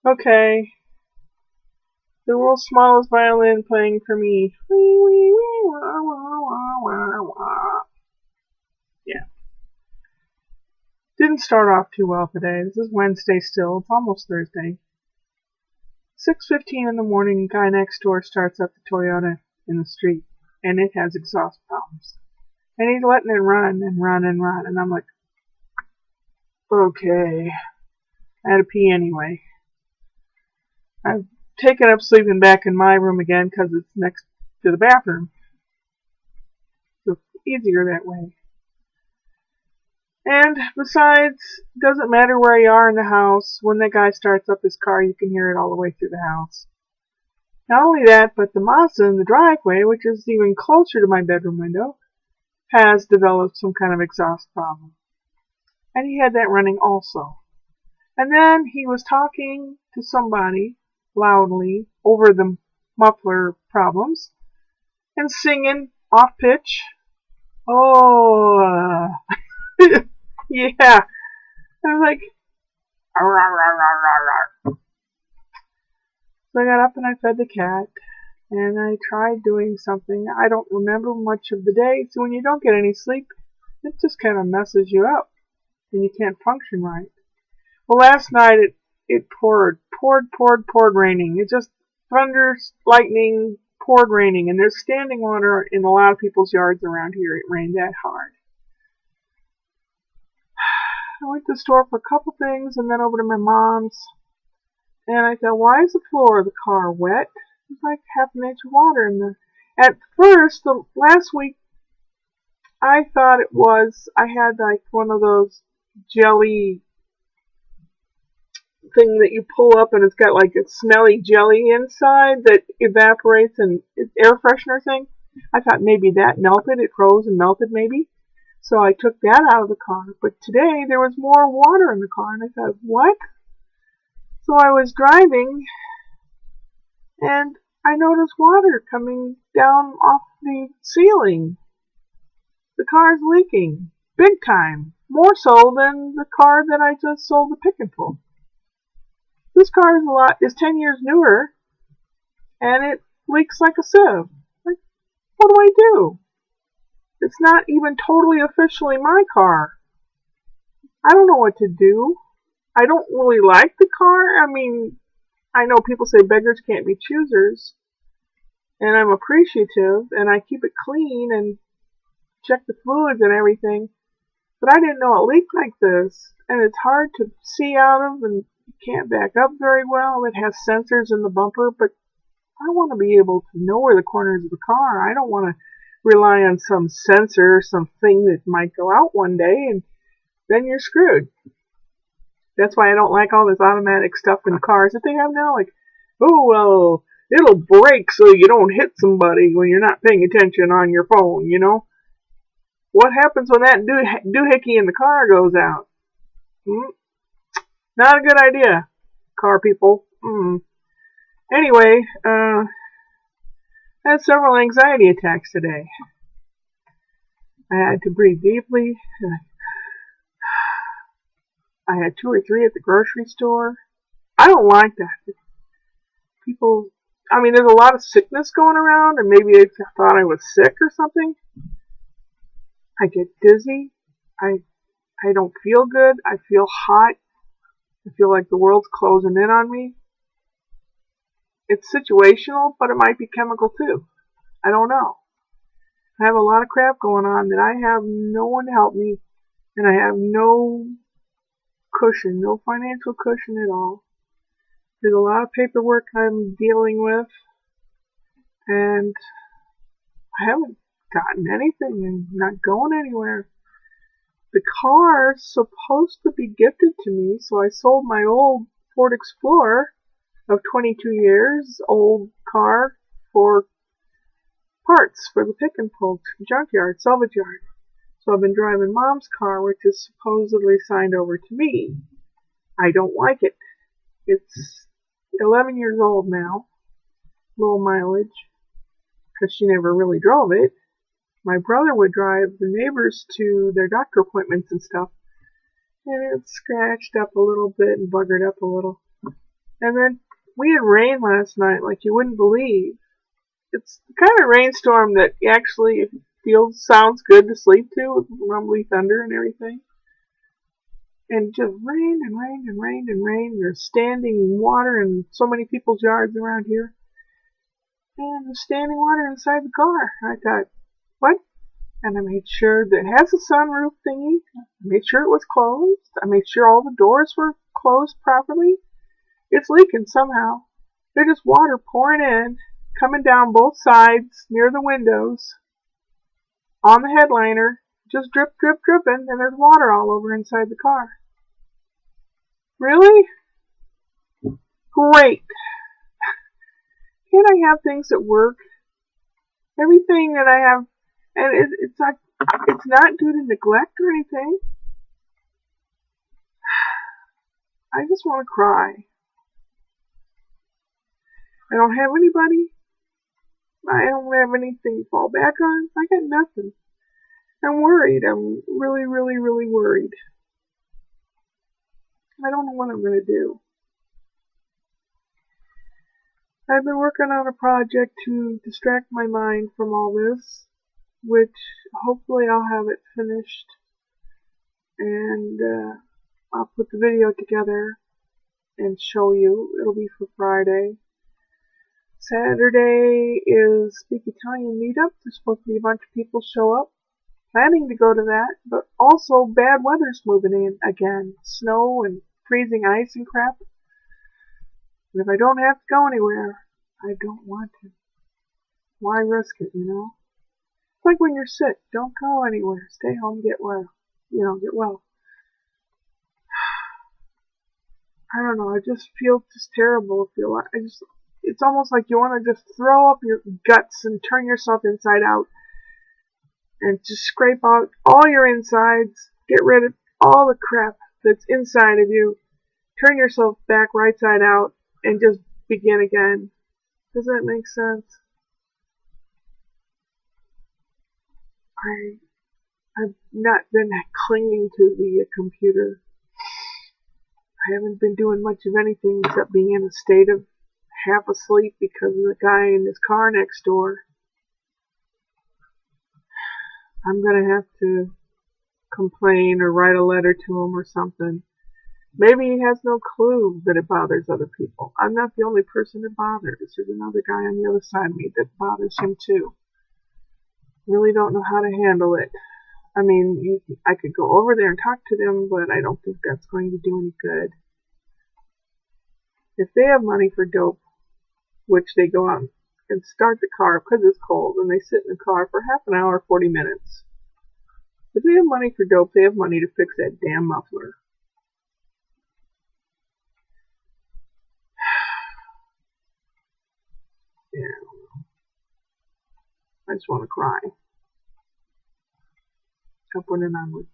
Okay. The world's smallest violin playing for me. Wee, wee, wee, wah, wah, wah, wah, wah. Yeah. Didn't start off too well today. This is Wednesday still. It's almost Thursday. 6:15 in the morning, guy next door starts up the Toyota in the street, and it has exhaust problems. And he's letting it run and run and run, and I'm like, okay. I had to pee anyway. I've taken up sleeping back in my room again because it's next to the bathroom. So it's easier that way. And besides, it doesn't matter where you are in the house. When that guy starts up his car, you can hear it all the way through the house. Not only that, but the Mazda in the driveway, which is even closer to my bedroom window, has developed some kind of exhaust problem. And he had that running also. And then he was talking to somebody loudly over the muffler problems and singing off pitch. Oh, yeah. I was like, "Arr, arr, arr, arr, arr." So I got up and I fed the cat, and I tried doing something. I don't remember much of the day, so when you don't get any sleep, it just kind of messes you up, and you can't function right. Well, last night it poured raining. It just thunders, lightning, poured raining, and there's standing water in a lot of people's yards around here. It rained that hard. I went to the store for a couple things, and then over to my mom's. And I thought, why is the floor of the car wet? It's like half an inch of water in there. At first, last week, I thought it was, I had like one of those jelly thing that you pull up and it's got like a smelly jelly inside that evaporates and it's air freshener thing. I thought maybe that melted. It froze and melted maybe. So I took that out of the car. But today there was more water in the car and I thought, what? So I was driving, and I noticed water coming down off the ceiling. The car's leaking. Big time. More so than the car that I just sold the pick and pull. This car is 10 years newer, and it leaks like a sieve. Like, what do I do? It's not even totally officially my car. I don't know what to do. I don't really like the car. I mean, I know people say beggars can't be choosers, and I'm appreciative, and I keep it clean and check the fluids and everything, but I didn't know it leaked like this, and it's hard to see out of, and you can't back up very well. It has sensors in the bumper, but I want to be able to know where the corners of the car. I don't want to rely on some sensor, something that might go out one day, and then you're screwed. That's why I don't like all this automatic stuff in cars that they have now. Like, oh, well, it'll brake so you don't hit somebody when you're not paying attention on your phone, you know? What happens when that doohickey in the car goes out? Not a good idea, car people. Anyway, I had several anxiety attacks today. I had to breathe deeply. I had 2 or 3 at the grocery store. I don't like that. People, I mean, there's a lot of sickness going around, and maybe they thought I was sick or something. I get dizzy. I don't feel good. I feel hot. I feel like the world's closing in on me. It's situational, but it might be chemical too. I don't know. I have a lot of crap going on that I have no one to help me, and I have no cushion, no financial cushion at all. There's a lot of paperwork I'm dealing with, and I haven't gotten anything and not going anywhere. The car's supposed to be gifted to me, so I sold my old Ford Explorer of 22 years, old car, for parts for the pick and pull junkyard, salvage yard. So I've been driving Mom's car, which is supposedly signed over to me. I don't like it. It's 11 years old now, low mileage, because she never really drove it. My brother would drive the neighbors to their doctor appointments and stuff, and it's scratched up a little bit and buggered up a little. And then we had rain last night like you wouldn't believe. It's the kind of rainstorm that actually sounds good to sleep to with rumbly thunder and everything. And just rained and rained and rained and rained. There's standing water in so many people's yards around here. And there's standing water inside the car. I thought, what? And I made sure that it has a sunroof thingy. I made sure it was closed. I made sure all the doors were closed properly. It's leaking somehow. There's just water pouring in, coming down both sides near the windows, on the headliner, just drip, drip, dripping, and there's water all over inside the car. Really? Great. Can't I have things that work? Everything that I have, and it's like, it's not due to neglect or anything. I just want to cry. I don't have anybody. I don't have anything to fall back on. I got nothing. I'm worried. I'm really, really, really worried. I don't know what I'm going to do. I've been working on a project to distract my mind from all this, which hopefully I'll have it finished, and I'll put the video together and show you. It'll be for Friday. Saturday is Speak Italian Meetup. There's supposed to be a bunch of people show up. Planning to go to that, but also bad weather's moving in again. Snow and freezing ice and crap. And if I don't have to go anywhere, I don't want to. Why risk it, you know? It's like when you're sick. Don't go anywhere. Stay home, get well. Get well. I don't know. I just feel just terrible. It's almost like you want to just throw up your guts and turn yourself inside out and just scrape out all your insides. Get rid of all the crap that's inside of you. Turn yourself back right side out and just begin again. Does that make sense? I've not been clinging to the computer. I haven't been doing much of anything except being in a state of half asleep because of the guy in his car next door. I'm gonna have to complain or write a letter to him or something. Maybe he has no clue that it bothers other people. I'm not the only person it bothers. There's another guy on the other side of me that bothers him too. Really don't know how to handle it. I mean, I could go over there and talk to them, but I don't think that's going to do any good. If they have money for dope, which they go out and start the car because it's cold, and they sit in the car for half an hour, 40 minutes. If they have money for dope, they have money to fix that damn muffler. Yeah, I just want to cry. Upward and onward.